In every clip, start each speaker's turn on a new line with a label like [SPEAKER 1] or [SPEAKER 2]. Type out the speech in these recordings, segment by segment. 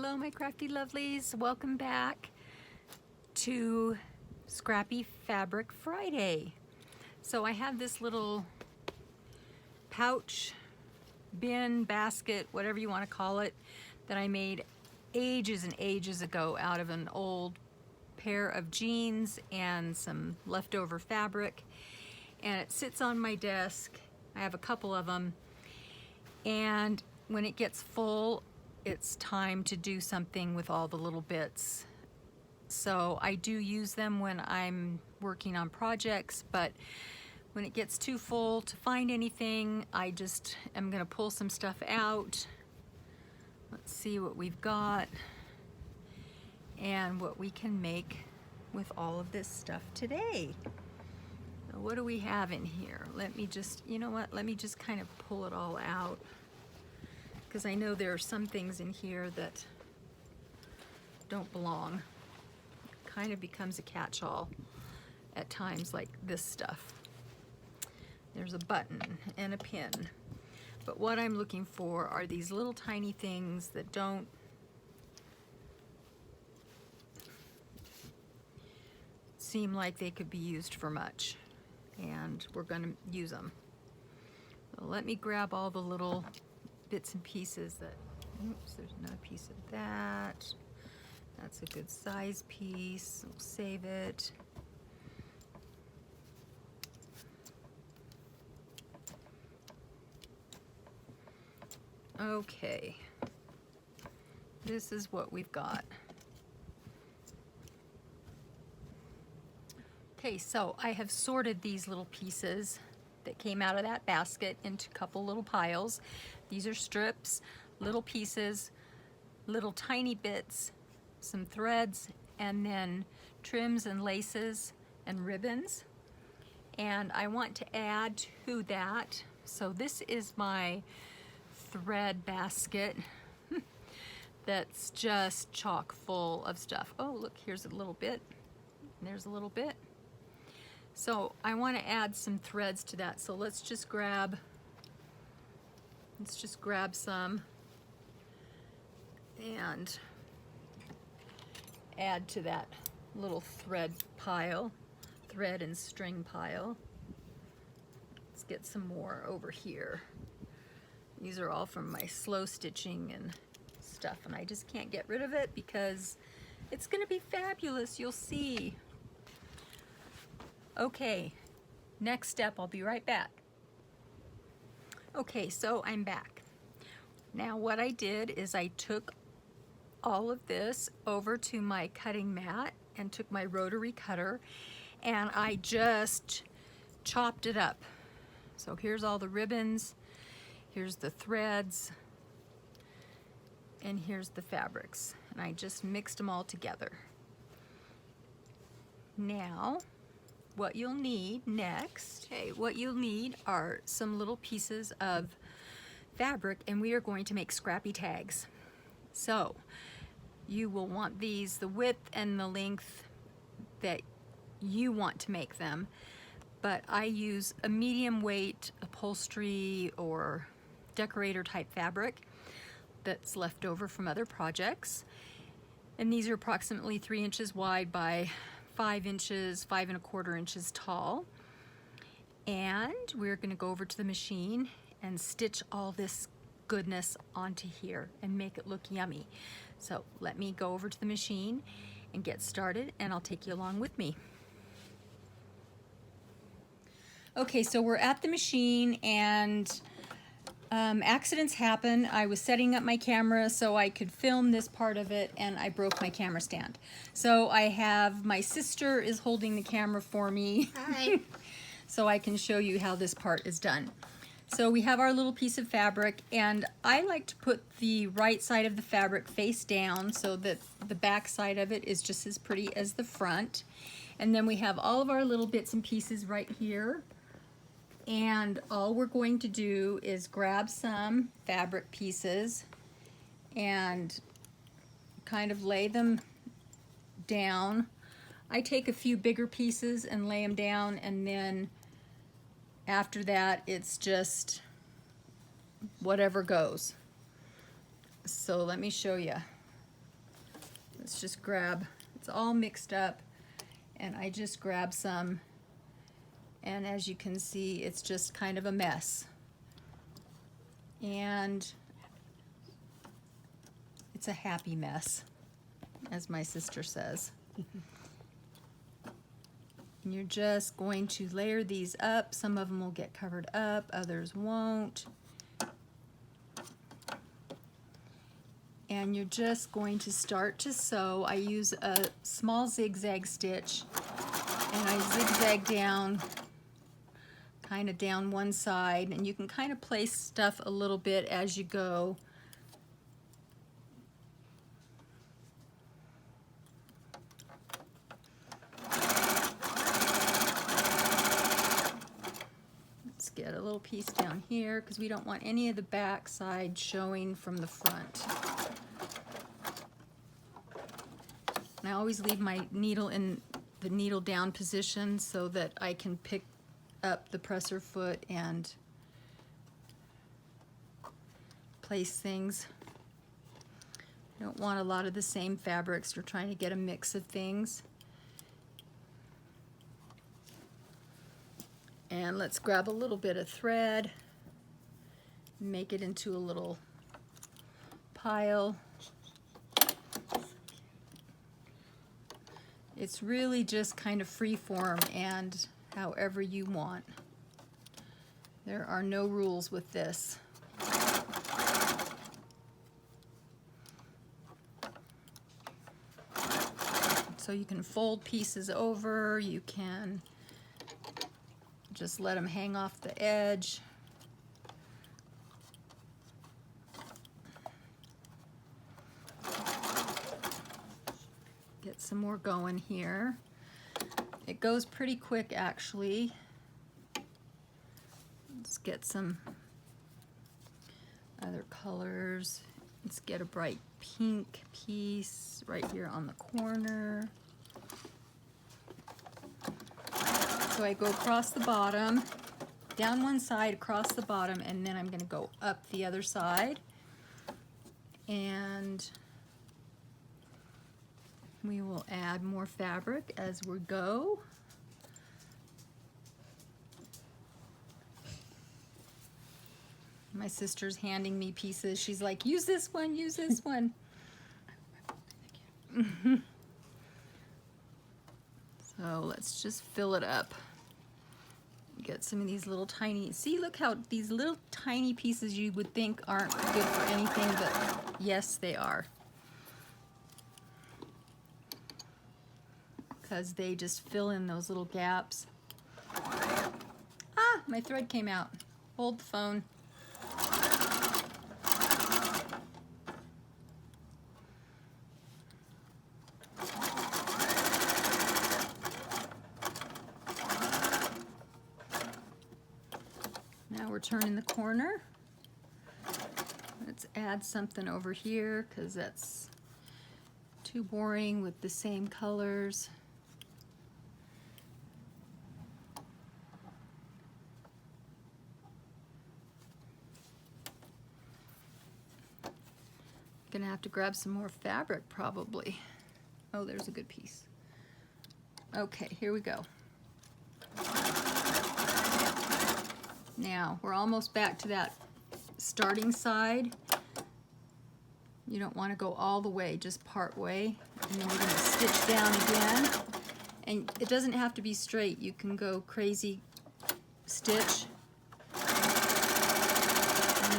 [SPEAKER 1] Hello my crafty lovelies, welcome back to Scrappy Fabric Friday. So I have this little pouch, bin, basket, whatever you want to call it, that I made ages and ages ago out of an old pair of jeans and some leftover fabric, and it sits on my desk. I have a couple of them, and when it gets full, it's time to do something with all the little bits. So I do use them when I'm working on projects, but when it gets too full to find anything, I just am gonna pull some stuff out. Let's see what we've got and what we can make with all of this stuff today. So what do we have in here? Let me just, you know what, let me just kind of pull it all out, because I know there are some things in here that don't belong. Kind of becomes a catch-all at times, like this stuff. There's a button and a pin. But what I'm looking for are these little tiny things that don't seem like they could be used for much. And we're gonna use them. So let me grab all the little bits and pieces that, oops, there's another piece of that. That's a good size piece. We'll save it. Okay. This is what we've got. Okay, so I have sorted these little pieces that came out of that basket into a couple little piles. These are strips, little pieces, little tiny bits, some threads, and then trims and laces and ribbons. And I want to add to that, so this is my thread basket that's just chock full of stuff. Oh, look, here's a little bit, and there's a little bit. So I want to add some threads to that. So let's just grab some and add to that little thread pile, thread and string pile. Let's get some more over here. These are all from my slow stitching and stuff, and I just can't get rid of it because it's gonna be fabulous, you'll see. Okay, next step, I'll be right back. Okay, so I'm back. Now what I did is I took all of this over to my cutting mat and took my rotary cutter and I just chopped it up. So here's all the ribbons, here's the threads, and here's the fabrics. And I just mixed them all together. Now, what you'll need next, what you'll need are some little pieces of fabric, and we are going to make scrappy tags. So you will want these, the width and the length that you want to make them, but I use a medium weight upholstery or decorator type fabric that's left over from other projects. And these are approximately 3 inches wide by 5 inches, 5¼ inches tall. And we're gonna go over to the machine and stitch all this goodness onto here and make it look yummy. So let me go over to the machine and get started, and I'll take you along with me. Okay, so we're at the machine, and accidents happen. I was setting up my camera so I could film this part of it, and I broke my camera stand. So I have, my sister is holding the camera for me.
[SPEAKER 2] Hi.
[SPEAKER 1] So I can show you how this part is done. So we have our little piece of fabric, and I like to put the right side of the fabric face down so that the back side of it is just as pretty as the front. And then we have all of our little bits and pieces right here. And all we're going to do is grab some fabric pieces and kind of lay them down. I take a few bigger pieces and lay them down, and then after that it's just whatever goes. So let me show you. let's just grab, it's all mixed up, and I just grab some, and as you can see, it's just kind of a mess. And it's a happy mess, as my sister says. And you're just going to layer these up. Some of them will get covered up, others won't. And you're just going to start to sew. I use a small zigzag stitch, and I zigzag down, kind of down one side, and you can kind of place stuff a little bit as you go. Let's get a little piece down here because we don't want any of the back side showing from the front. And I always leave my needle in the needle down position so that I can pick up the presser foot and place things. I don't want a lot of the same fabrics. We're trying to get a mix of things. And let's grab a little bit of thread, make it into a little pile. It's really just kind of free form and however you want. There are no rules with this. So you can fold pieces over, you can just let them hang off the edge. Get some more going here. It goes pretty quick actually. Let's get some other colors. Let's get a bright pink piece right here on the corner. So I go across the bottom, down one side, across the bottom, and then I'm going to go up the other side. And we will add more fabric as we go. My sister's handing me pieces. She's like, use this one, use this one. So let's just fill it up. Get some of these little tiny, see, look how these little tiny pieces you would think aren't good for anything, but yes, they are. Because they just fill in those little gaps. Ah, my thread came out. Hold the phone. Now we're turning the corner. Let's add something over here because that's too boring with the same colors. Gonna have to grab some more fabric probably. Oh, there's a good piece. Okay, here we go. Now we're almost back to that starting side. You don't want to go all the way, just part way. And then we're going to stitch down again. And it doesn't have to be straight. You can go crazy stitch. And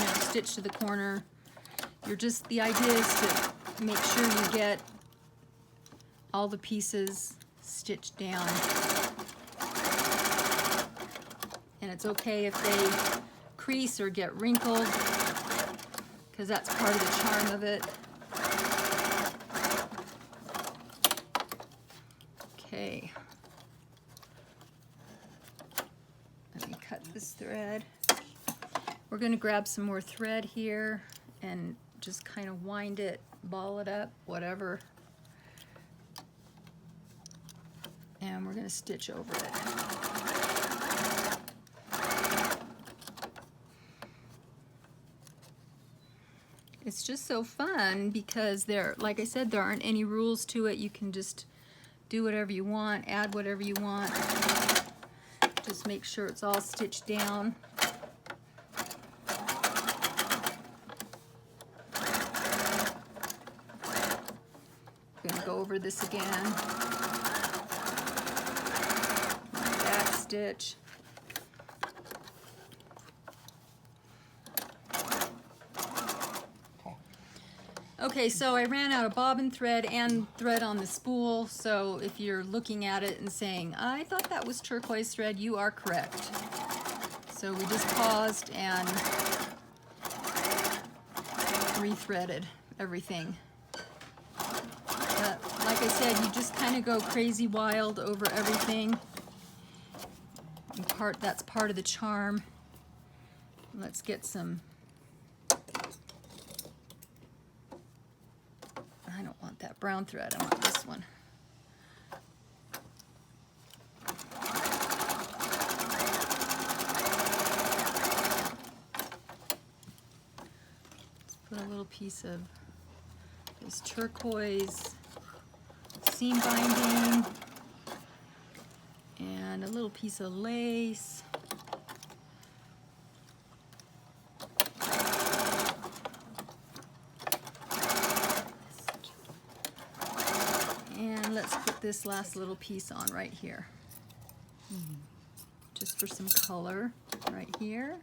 [SPEAKER 1] then stitch to the corner. The idea is to make sure you get all the pieces stitched down. And it's okay if they crease or get wrinkled, because that's part of the charm of it. Okay. Let me cut this thread. We're going to grab some more thread here and just kind of wind it, ball it up, whatever. And we're going to stitch over it. It's just so fun because there, like I said, there aren't any rules to it. You can just do whatever you want, add whatever you want. Just make sure it's all stitched down. I'm gonna go over this again. Back stitch. Okay, so I ran out of bobbin thread and thread on the spool, so if you're looking at it and saying, I thought that was turquoise thread, you are correct. So we just paused and rethreaded everything. Like I said, you just kind of go crazy wild over everything. And that's part of the charm. Let's get some. I don't want that brown thread, I want this one. Let's put a little piece of this turquoise seam binding and a little piece of lace. And let's put this last little piece on right here. Just for some color right here.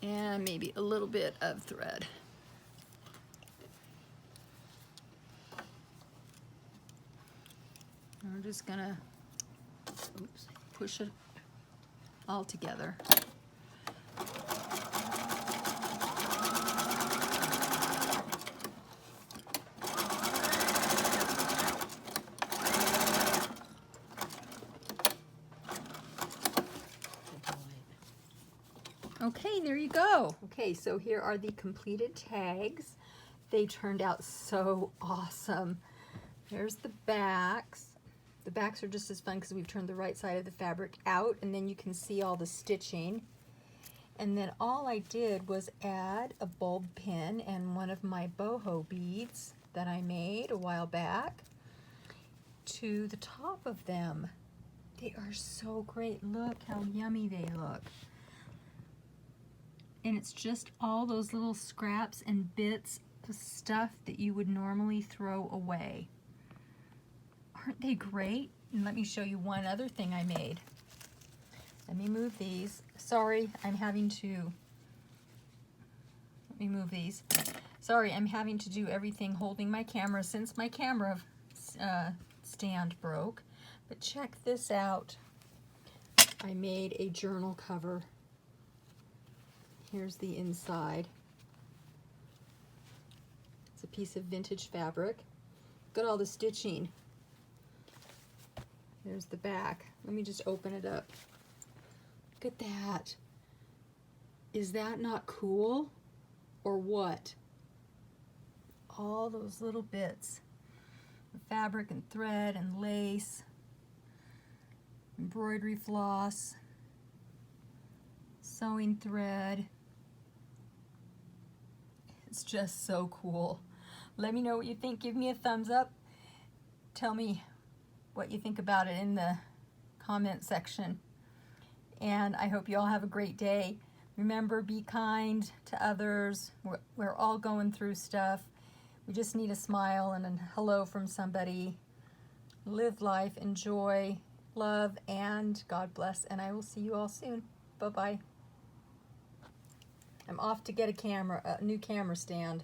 [SPEAKER 1] And maybe a little bit of thread. And we're just gonna push it all together. Okay, there you go. Okay, so here are the completed tags. They turned out so awesome. There's the backs. The backs are just as fun because we've turned the right side of the fabric out, and then you can see all the stitching. And then all I did was add a bulb pin and one of my boho beads that I made a while back to the top of them. They are so great. Look how yummy they look. And it's just all those little scraps and bits of stuff that you would normally throw away. Aren't they great? And let me show you one other thing I made. Let me move these. Sorry, I'm having to, let me move these. Sorry, I'm having to do everything holding my camera since my camera stand broke. But check this out. I made a journal cover. Here's the inside. It's a piece of vintage fabric. Look at all the stitching. There's the back. Let me just open it up. Look at that. Is that not cool? Or what? All those little bits of fabric and thread and lace, embroidery floss, sewing thread. It's just so cool. Let me know what you think. Give me a thumbs up. Tell me what you think about it in the comment section. And I hope you all have a great day. Remember, be kind to others. We're all going through stuff. We just need a smile and a hello from somebody. Live life, enjoy, love, and God bless. And I will see you all soon. Bye-bye. I'm off to get a new camera stand.